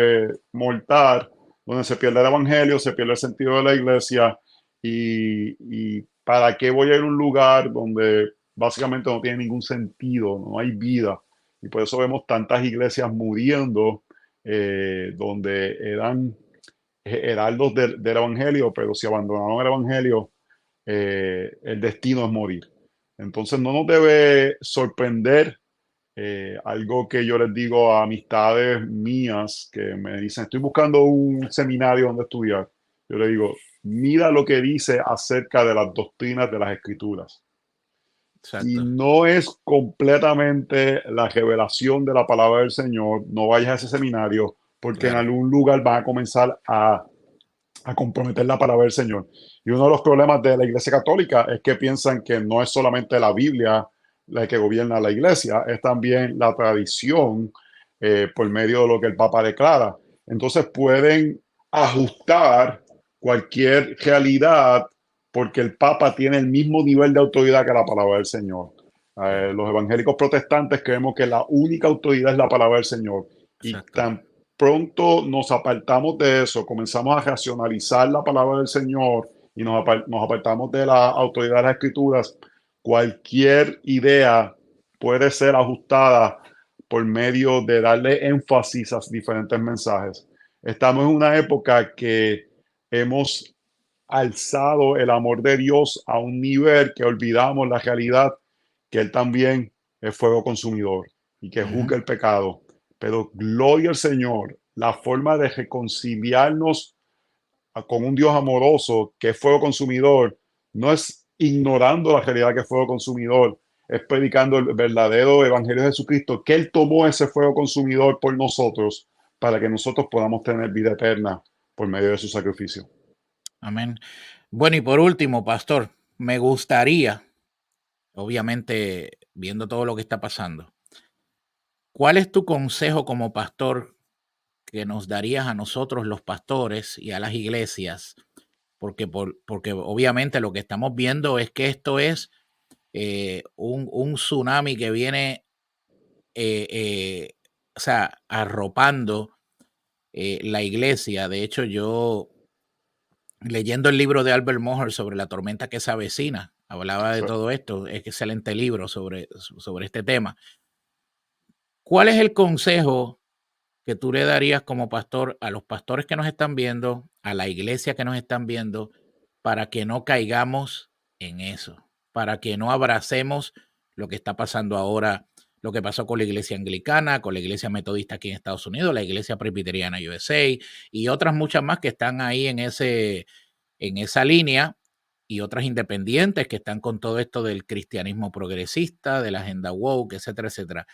mortal, donde se pierde el evangelio, se pierde el sentido de la iglesia. Y ¿para qué voy a ir a un lugar donde básicamente no tiene ningún sentido, no hay vida? Y por eso vemos tantas iglesias muriendo, donde eran heraldos del evangelio, pero si abandonaron el evangelio, el destino es morir. Entonces no nos debe sorprender algo que yo les digo a amistades mías que me dicen, estoy buscando un seminario donde estudiar. Yo les digo, mira lo que dice acerca de las doctrinas de las escrituras. Exacto. Si no es completamente la revelación de la palabra del Señor, no vayas a ese seminario, porque en algún lugar van a comenzar a comprometer la palabra del Señor. Y uno de los problemas de la Iglesia Católica es que piensan que no es solamente la Biblia la que gobierna la Iglesia, es también la tradición por medio de lo que el Papa declara. Entonces pueden ajustar cualquier realidad porque el Papa tiene el mismo nivel de autoridad que la palabra del Señor. Los evangélicos protestantes creemos que la única autoridad es la palabra del Señor. Exacto. Y tan pronto nos apartamos de eso, comenzamos a racionalizar la palabra del Señor y nos apartamos de la autoridad de las escrituras, cualquier idea puede ser ajustada por medio de darle énfasis a diferentes mensajes. Estamos en una época que hemos alzado el amor de Dios a un nivel que olvidamos la realidad que Él también es fuego consumidor y que juzga el pecado. Pero gloria al Señor, la forma de reconciliarnos con un Dios amoroso que es fuego consumidor no es ignorando la realidad que es fuego consumidor, es predicando el verdadero evangelio de Jesucristo, que Él tomó ese fuego consumidor por nosotros para que nosotros podamos tener vida eterna por medio de su sacrificio. Amén. Bueno, y por último, pastor, me gustaría, obviamente, viendo todo lo que está pasando, ¿cuál es tu consejo como pastor que nos darías a nosotros los pastores y a las iglesias? Porque obviamente lo que estamos viendo es que esto es un tsunami que viene, o sea, arropando la iglesia. De hecho, yo leyendo el libro de Albert Mohler sobre la tormenta que se avecina, hablaba de todo esto. Es excelente libro sobre este tema. ¿Cuál es el consejo que tú le darías como pastor a los pastores que nos están viendo, a la iglesia que nos están viendo, para que no caigamos en eso, para que no abracemos lo que está pasando ahora, lo que pasó con la iglesia anglicana, con la iglesia metodista aquí en Estados Unidos, la iglesia presbiteriana USA y otras muchas más que están ahí en esa línea, y otras independientes que están con todo esto del cristianismo progresista, de la agenda woke, etcétera, etcétera?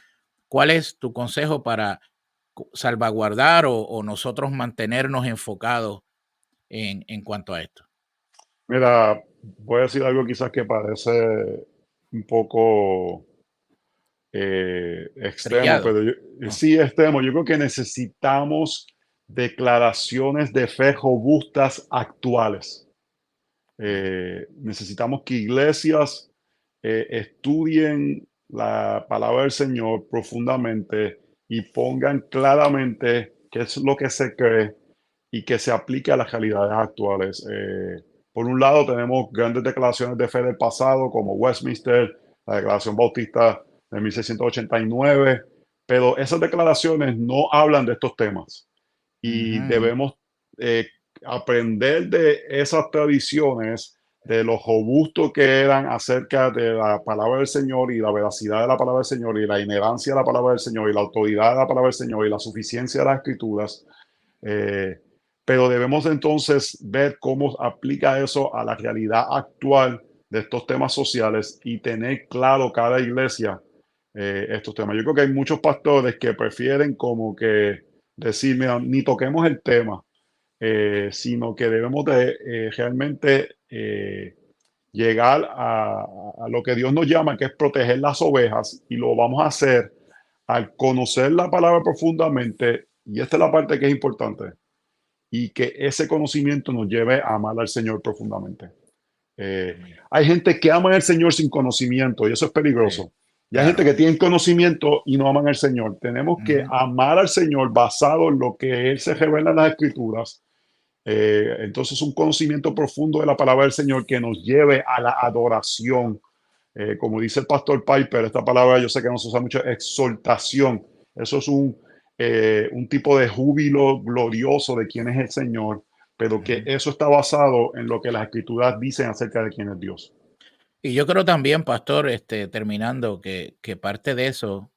¿Cuál es tu consejo para salvaguardar o nosotros mantenernos enfocados en cuanto a esto? Mira, voy a decir algo quizás que parece un poco extremo, Trillado. pero No. sí extremo. Yo creo que necesitamos declaraciones de fe robustas actuales. Necesitamos que iglesias estudien la palabra del Señor profundamente y pongan claramente qué es lo que se cree y que se aplique a las realidades actuales. Por un lado, tenemos grandes declaraciones de fe del pasado, como Westminster, la Declaración Bautista de 1689, pero esas declaraciones no hablan de estos temas y debemos eh, aprender de esas tradiciones, de lo robusto que eran acerca de la palabra del Señor y la veracidad de la palabra del Señor y la inerrancia de la palabra del Señor y la autoridad de la palabra del Señor y la suficiencia de las escrituras. eh, pero debemos entonces ver cómo aplica eso a la realidad actual de estos temas sociales y tener claro cada iglesia estos temas. Yo creo que hay muchos pastores que prefieren como que decir, mira, ni toquemos el tema, sino que debemos de realmente llegar a lo que Dios nos llama, que es proteger las ovejas, y lo vamos a hacer al conocer la palabra profundamente, y esta es la parte que es importante, y que ese conocimiento nos lleve a amar al Señor profundamente. Hay gente que ama al Señor sin conocimiento y eso es peligroso. Y hay gente que tiene conocimiento y no aman al Señor. Tenemos que amar al Señor basado en lo que Él se revela en las Escrituras. Entonces, un conocimiento profundo de la palabra del Señor que nos lleve a la adoración. Como dice el pastor Piper, esta palabra yo sé que no se usa mucho, exaltación. Eso es un tipo de júbilo glorioso de quién es el Señor, pero que eso está basado en lo que las Escrituras dicen acerca de quién es Dios. Y yo creo también, pastor, terminando, que parte de eso,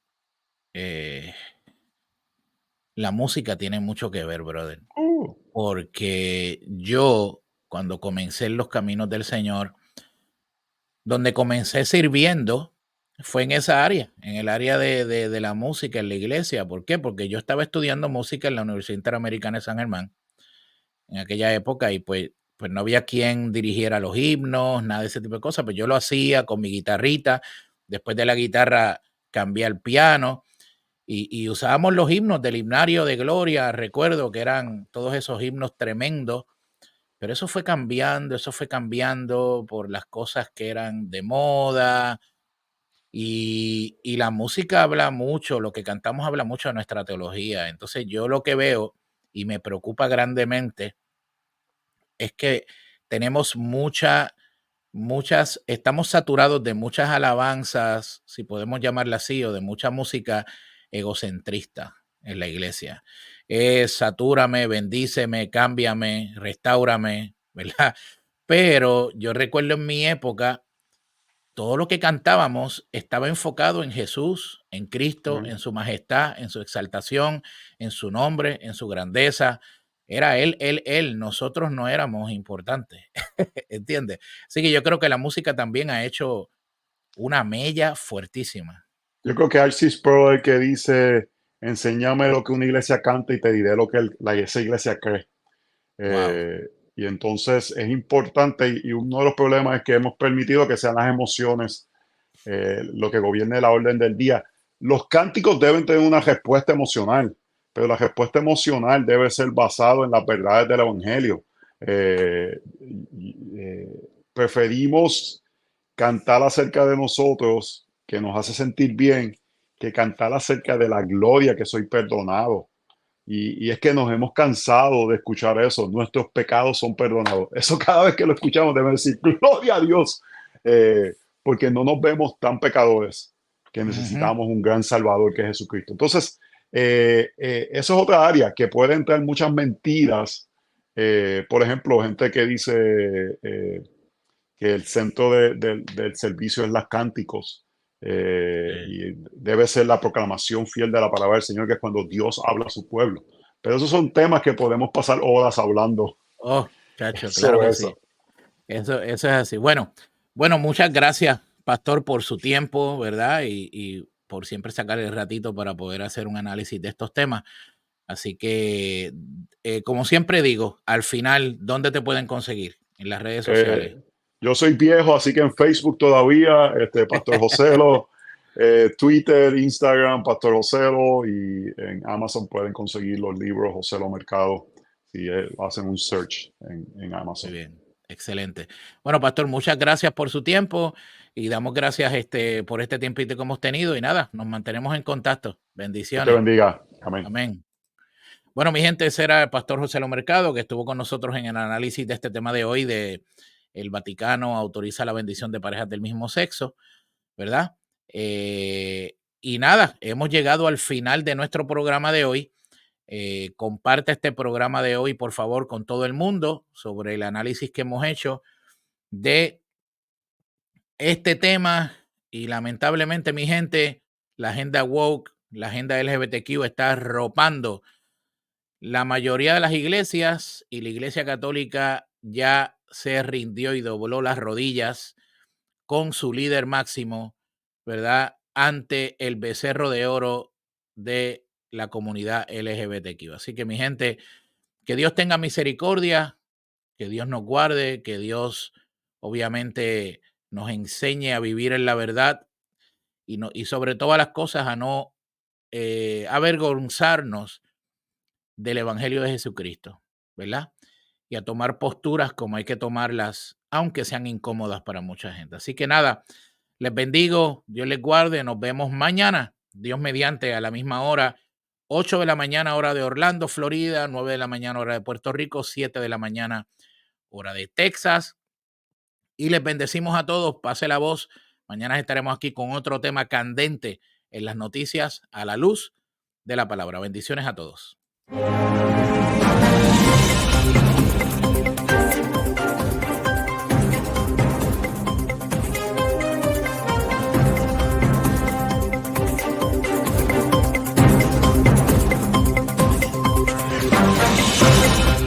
la música tiene mucho que ver, brother. Porque yo, cuando comencé en los caminos del Señor, donde comencé sirviendo, fue en esa área, en el área de la música en la iglesia. ¿Por qué? Porque yo estaba estudiando música en la Universidad Interamericana de San Germán en aquella época y pues no había quien dirigiera los himnos, nada de ese tipo de cosas, pues yo lo hacía con mi guitarrita. Después de la guitarra cambié al piano y usábamos los himnos del himnario de Gloria. Recuerdo que eran todos esos himnos tremendos, pero eso fue cambiando por las cosas que eran de moda. Y la música habla mucho, lo que cantamos habla mucho de nuestra teología. Entonces yo lo que veo y me preocupa grandemente es que tenemos estamos saturados de muchas alabanzas, si podemos llamarla así, o de mucha música egocentrista en la iglesia. Satúrame, bendíceme, cámbiame, restáurame, ¿verdad? Pero yo recuerdo en mi época, todo lo que cantábamos estaba enfocado en Jesús, en Cristo, en su majestad, en su exaltación, en su nombre, en su grandeza. Era Él. Nosotros no éramos importantes. ¿Entiendes? Así que yo creo que la música también ha hecho una mella fuertísima. Yo creo que Arcis Sproul, el que dice, enséñame lo que una iglesia canta y te diré lo que esa iglesia cree. Y entonces es importante, y uno de los problemas es que hemos permitido que sean las emociones lo que gobierne la orden del día. Los cánticos deben tener una respuesta emocional, pero la respuesta emocional debe ser basada en las verdades del Evangelio. Preferimos cantar acerca de nosotros, que nos hace sentir bien, que cantar acerca de la gloria que soy perdonado. Y es que nos hemos cansado de escuchar eso. Nuestros pecados son perdonados. Eso cada vez que lo escuchamos debemos decir, gloria a Dios, porque no nos vemos tan pecadores que necesitamos un gran Salvador que es Jesucristo. Entonces, eso es otra área que puede entrar muchas mentiras. Por ejemplo, gente que dice que el centro del servicio es las cánticos. Y debe ser la proclamación fiel de la palabra del Señor, que es cuando Dios habla a su pueblo. Pero esos son temas que podemos pasar horas hablando. Oh, chacho, claro que sí. Eso es así. Bueno, muchas gracias, pastor, por su tiempo, ¿verdad? Y por siempre sacar el ratito para poder hacer un análisis de estos temas. Así que, como siempre digo, al final, ¿dónde te pueden conseguir? en las redes sociales. Yo soy viejo, así que en Facebook todavía, Pastor Joselo, Twitter, Instagram, Pastor Joselo, y en Amazon pueden conseguir los libros Joselo Mercado si hacen un search en Amazon. Muy bien, excelente. Bueno, Pastor, muchas gracias por su tiempo y damos gracias por este tiempito que hemos tenido y nada, nos mantenemos en contacto. Bendiciones. Dios te bendiga. Amén. Amén. Bueno, mi gente, ese era el Pastor Joselo Mercado que estuvo con nosotros en el análisis de este tema de hoy de el Vaticano autoriza la bendición de parejas del mismo sexo, ¿verdad? Y nada, hemos llegado al final de nuestro programa de hoy. Comparte este programa de hoy, por favor, con todo el mundo sobre el análisis que hemos hecho de este tema. Y lamentablemente, mi gente, la agenda woke, la agenda LGBTQ está arropando la mayoría de las iglesias y la Iglesia Católica ya se rindió y dobló las rodillas con su líder máximo, ¿verdad? Ante el becerro de oro de la comunidad LGBTQ. Así que mi gente, que Dios tenga misericordia, que Dios nos guarde, que Dios obviamente nos enseñe a vivir en la verdad y sobre todas las cosas a no avergonzarnos del Evangelio de Jesucristo, ¿verdad? Y a tomar posturas como hay que tomarlas, aunque sean incómodas para mucha gente. Así que nada, les bendigo, Dios les guarde, nos vemos mañana, Dios mediante, a la misma hora, 8 de la mañana hora de Orlando, Florida, 9 de la mañana hora de Puerto Rico, 7 de la mañana hora de Texas. Y les bendecimos a todos, pase la voz. Mañana estaremos aquí con otro tema candente en las noticias a la luz de la palabra. Bendiciones a todos.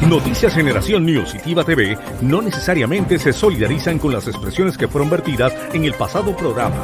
Noticias Generación News y Tiva TV no necesariamente se solidarizan con las expresiones que fueron vertidas en el pasado programa.